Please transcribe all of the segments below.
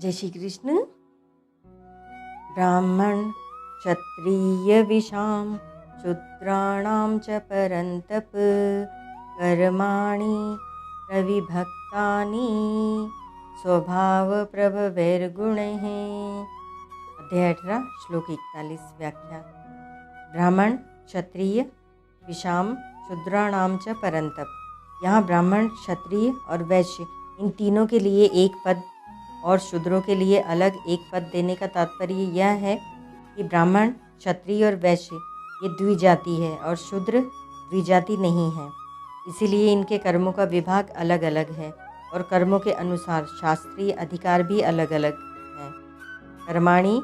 जय श्री कृष्ण। ब्राह्मण क्षत्रिय विषाम शूद्राणाम च परंतप कर्माणि प्रविभक्तानि स्वभाव प्रभवैर्गुणैः। अध्याय 18 श्लोक 41 व्याख्या। ब्राह्मण क्षत्रिय विषाम शूद्राणाम च परंतप। यहाँ ब्राह्मण क्षत्रिय और वैश्य इन तीनों के लिए एक पद और शूद्रों के लिए अलग एक पद देने का तात्पर्य यह है कि ब्राह्मण क्षत्रिय और वैश्य ये द्विजाति है और शूद्र द्विजाति नहीं है। इसीलिए इनके कर्मों का विभाग अलग अलग है और कर्मों के अनुसार शास्त्रीय अधिकार भी अलग अलग है। कर्माणि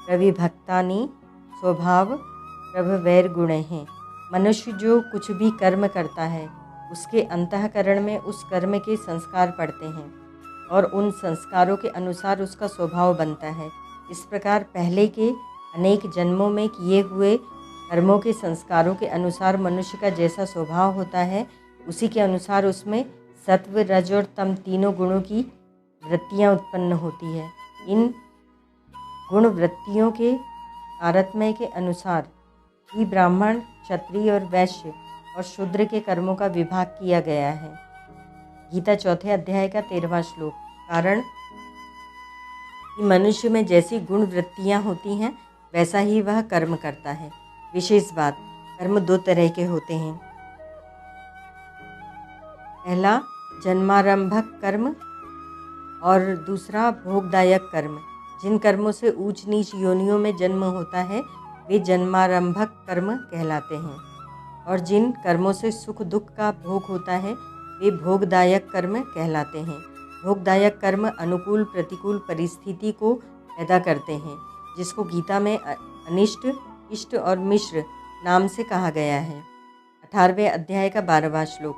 प्रविभक्तानि स्वभाव प्रभवैर्गुणैः। मनुष्य जो कुछ भी कर्म करता है उसके अंतःकरण में उस कर्म के संस्कार पड़ते हैं और उन संस्कारों के अनुसार उसका स्वभाव बनता है। इस प्रकार पहले के अनेक जन्मों में किए हुए कर्मों के संस्कारों के अनुसार मनुष्य का जैसा स्वभाव होता है उसी के अनुसार उसमें सत्व रज और तम तीनों गुणों की वृत्तियाँ उत्पन्न होती है। इन गुण वृत्तियों के तारतम्य के अनुसार ही ब्राह्मण क्षत्रिय और वैश्य और शूद्र के कर्मों का विभाग किया गया है। गीता चौथे अध्याय का 13वां श्लोक। कारण कि मनुष्य में जैसी गुण वृत्तियाँ होती हैं वैसा ही वह कर्म करता है। विशेष बात, कर्म दो तरह के होते हैं। पहला जन्मारंभक कर्म और दूसरा भोगदायक कर्म। जिन कर्मों से ऊंच नीच योनियों में जन्म होता है वे जन्मारंभक कर्म कहलाते हैं और जिन कर्मों से सुख दुख का भोग होता है वे भोगदायक कर्म कहलाते हैं। भोगदायक कर्म अनुकूल प्रतिकूल परिस्थिति को पैदा करते हैं जिसको गीता में अनिष्ट इष्ट और मिश्र नाम से कहा गया है। 18वें अध्याय का 12वां श्लोक।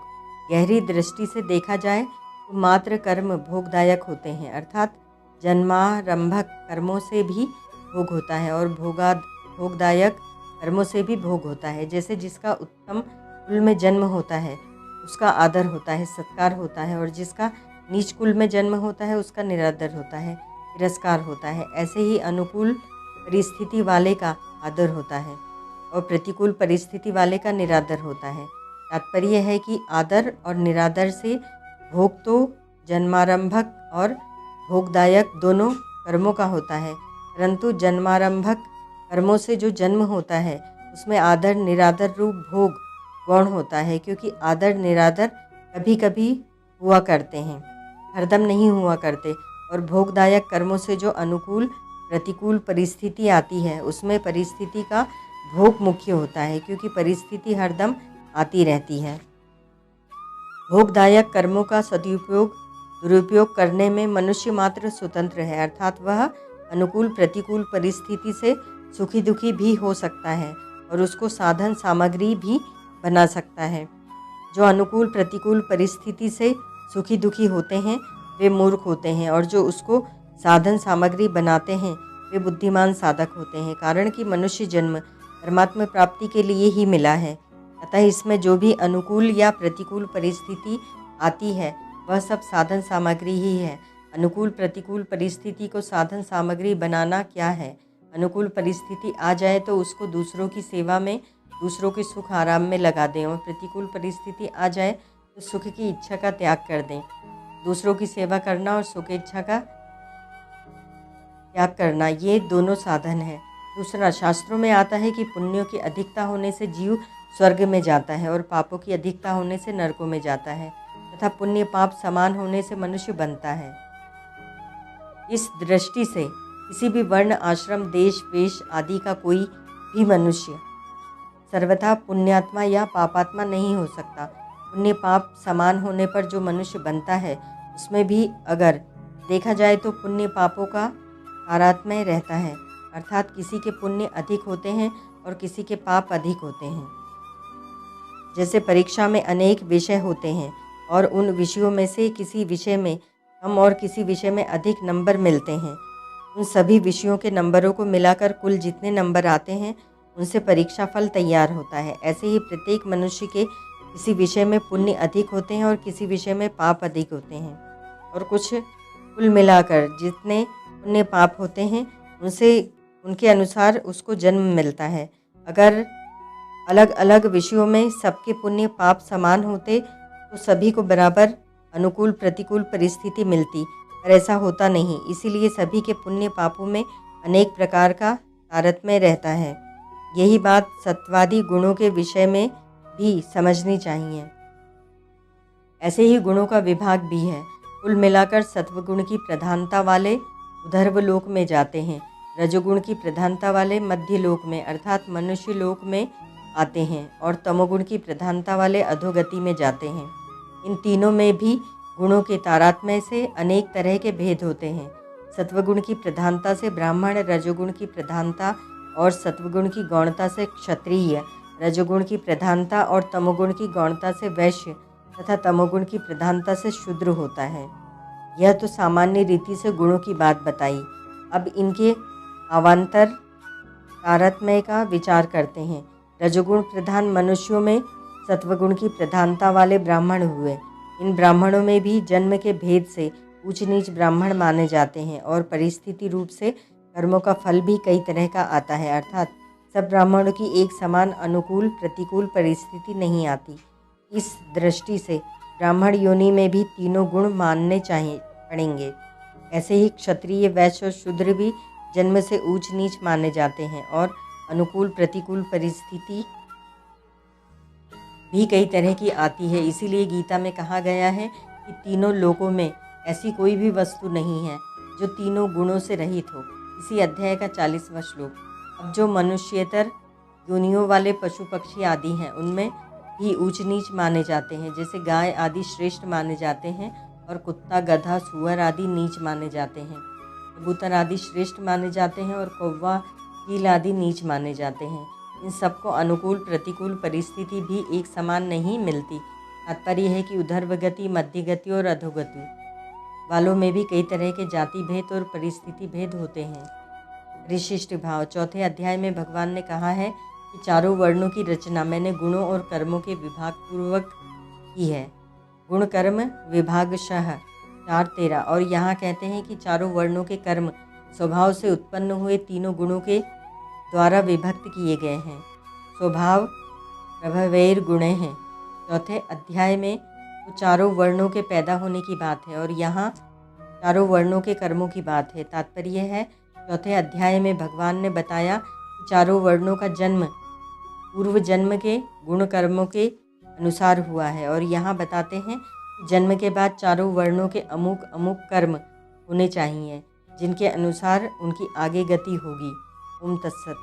गहरी दृष्टि से देखा जाए तो मात्र कर्म भोगदायक होते हैं, अर्थात जन्मारंभक कर्मों से भी भोग होता है और भोगदायक कर्मों से भी भोग होता है। जैसे जिसका उत्तम कुल में जन्म होता है उसका आदर होता है, सत्कार होता है, और जिसका नीच कुल में जन्म होता है उसका निरादर होता है, तिरस्कार होता है। ऐसे ही अनुकूल परिस्थिति वाले का आदर होता है और प्रतिकूल परिस्थिति वाले का निरादर होता है। तात्पर्य है कि आदर और निरादर से भोग तो जन्मारंभक और भोगदायक दोनों कर्मों का होता है, परंतु जन्मारंभक कर्मों से जो जन्म होता है उसमें आदर निरादर रूप भोग गौण होता है, क्योंकि आदर निरादर कभी कभी हुआ करते हैं, हरदम नहीं हुआ करते। और भोगदायक कर्मों से जो अनुकूल प्रतिकूल परिस्थिति आती है उसमें परिस्थिति का भोग मुख्य होता है, क्योंकि परिस्थिति हरदम आती रहती है। भोगदायक कर्मों का सदुपयोग दुरुपयोग करने में मनुष्य मात्र स्वतंत्र है, अर्थात वह अनुकूल प्रतिकूल परिस्थिति से सुखी दुखी भी हो सकता है और उसको साधन सामग्री भी बना सकता है। जो अनुकूल प्रतिकूल परिस्थिति से सुखी दुखी होते हैं वे मूर्ख होते हैं और जो उसको साधन सामग्री बनाते हैं वे बुद्धिमान साधक होते हैं। कारण कि मनुष्य जन्म परमात्मा प्राप्ति के लिए ही मिला है, अतः इसमें जो भी अनुकूल या प्रतिकूल परिस्थिति आती है वह सब साधन सामग्री ही है। अनुकूल प्रतिकूल परिस्थिति को साधन सामग्री बनाना क्या है? अनुकूल परिस्थिति आ जाए तो उसको दूसरों की सेवा में, दूसरों के सुख आराम में लगा दें, और प्रतिकूल परिस्थिति आ जाए तो सुख की इच्छा का त्याग कर दें। दूसरों की सेवा करना और सुख इच्छा का त्याग करना ये दोनों साधन है। दूसरा, शास्त्रों में आता है कि पुण्यों की अधिकता होने से जीव स्वर्ग में जाता है और पापों की अधिकता होने से नरकों में जाता है, तथा पुण्य पाप समान होने से मनुष्य बनता है। इस दृष्टि से किसी भी वर्ण आश्रम देश वेश आदि का कोई भी मनुष्य सर्वथा पुण्यात्मा या पापात्मा नहीं हो सकता। पुण्य पाप समान होने पर जो मनुष्य बनता है उसमें भी अगर देखा जाए तो पुण्य पापों का तारतम्य रहता है, अर्थात किसी के पुण्य अधिक होते हैं और किसी के पाप अधिक होते हैं। जैसे परीक्षा में अनेक विषय होते हैं और उन विषयों में से किसी विषय में कम और किसी विषय में अधिक नंबर मिलते हैं। उन सभी विषयों के नंबरों को मिलाकर कुल जितने नंबर आते हैं उनसे परीक्षा फल तैयार होता है। ऐसे ही प्रत्येक मनुष्य के किसी विषय में पुण्य अधिक होते हैं और किसी विषय में पाप अधिक होते हैं, और कुछ कुल मिलाकर जितने पुण्य पाप होते हैं उनसे उनके अनुसार उसको जन्म मिलता है। अगर अलग अलग विषयों में सबके पुण्य पाप समान होते तो सभी को बराबर अनुकूल प्रतिकूल परिस्थिति मिलती, पर ऐसा होता नहीं। इसीलिए सभी के पुण्य पापों में अनेक प्रकार का तारतम्य रहता है। यही बात सत्वादी गुणों के विषय में भी समझनी चाहिए। ऐसे ही गुणों का विभाग भी है। कुल मिलाकर सत्वगुण की प्रधानता वाले ऊर्ध्व लोक में जाते हैं, रजोगुण की प्रधानता वाले मध्य लोक में अर्थात मनुष्य लोक में आते हैं और तमोगुण की प्रधानता वाले अधोगति में जाते हैं। इन तीनों में भी गुणों के तारतम्य से अनेक तरह के भेद होते हैं। सत्वगुण की प्रधानता से ब्राह्मण, रजोगुण की प्रधानता और सत्वगुण की गौणता से क्षत्रिय, रजोगुण की प्रधानता और तमोगुण की गौणता से वैश्य तथा तमोगुण की प्रधानता से शूद्र होता है। यह तो सामान्य रीति से गुणों की बात बताई। अब इनके अवान्तर तारतम्य का विचार करते हैं। रजोगुण प्रधान मनुष्यों में सत्वगुण की प्रधानता वाले ब्राह्मण हुए। इन ब्राह्मणों में भी जन्म के भेद से ऊंच नीच ब्राह्मण माने जाते हैं और परिस्थिति रूप से कर्मों का फल भी कई तरह का आता है, अर्थात सब ब्राह्मणों की एक समान अनुकूल प्रतिकूल परिस्थिति नहीं आती। इस दृष्टि से ब्राह्मण योनि में भी तीनों गुण मानने चाहिए पड़ेंगे। ऐसे ही क्षत्रिय, वैश्य और शूद्र भी जन्म से ऊंच नीच माने जाते हैं और अनुकूल प्रतिकूल परिस्थिति भी कई तरह की आती है। इसीलिए गीता में कहा गया है कि तीनों लोकों में ऐसी कोई भी वस्तु नहीं है जो तीनों गुणों से रहित हो। इसी अध्याय का 40वां श्लोक। अब जो मनुष्येतर योनियों वाले पशु पक्षी आदि हैं उनमें भी ऊंच नीच माने जाते हैं। जैसे गाय आदि श्रेष्ठ माने जाते हैं और कुत्ता, गधा, सूअर आदि नीच माने जाते हैं। कबूतर आदि श्रेष्ठ माने जाते हैं और कौवा, कील आदि नीच माने जाते हैं। इन सबको अनुकूल प्रतिकूल परिस्थिति भी एक समान नहीं मिलती। तात्पर्य है कि ऊर्ध्व गति, मध्य गति और अधोगति वालों में भी कई तरह के जाति भेद और परिस्थिति भेद होते हैं। विशिष्ट भाव। चौथे अध्याय में भगवान ने कहा है कि चारों वर्णों की रचना मैंने गुणों और कर्मों के विभाग पूर्वक की है। गुण कर्म विभागशः 4-13। और यहाँ कहते हैं कि चारों वर्णों के कर्म स्वभाव से उत्पन्न हुए तीनों गुणों के द्वारा विभक्त किए गए हैं। स्वभाव प्रभवैर गुणे हैं। चौथे अध्याय में तो चारों वर्णों के पैदा होने की बात है और यहाँ चारों वर्णों के कर्मों की बात है। तात्पर्य है चौथे अध्याय में भगवान ने बताया कि चारों वर्णों का जन्म पूर्व जन्म के गुण कर्मों के अनुसार हुआ है और यहाँ बताते हैं कि जन्म के बाद चारों वर्णों के अमुक अमुक कर्म होने चाहिए जिनके अनुसार उनकी आगे गति होगी। ओम तत्सत।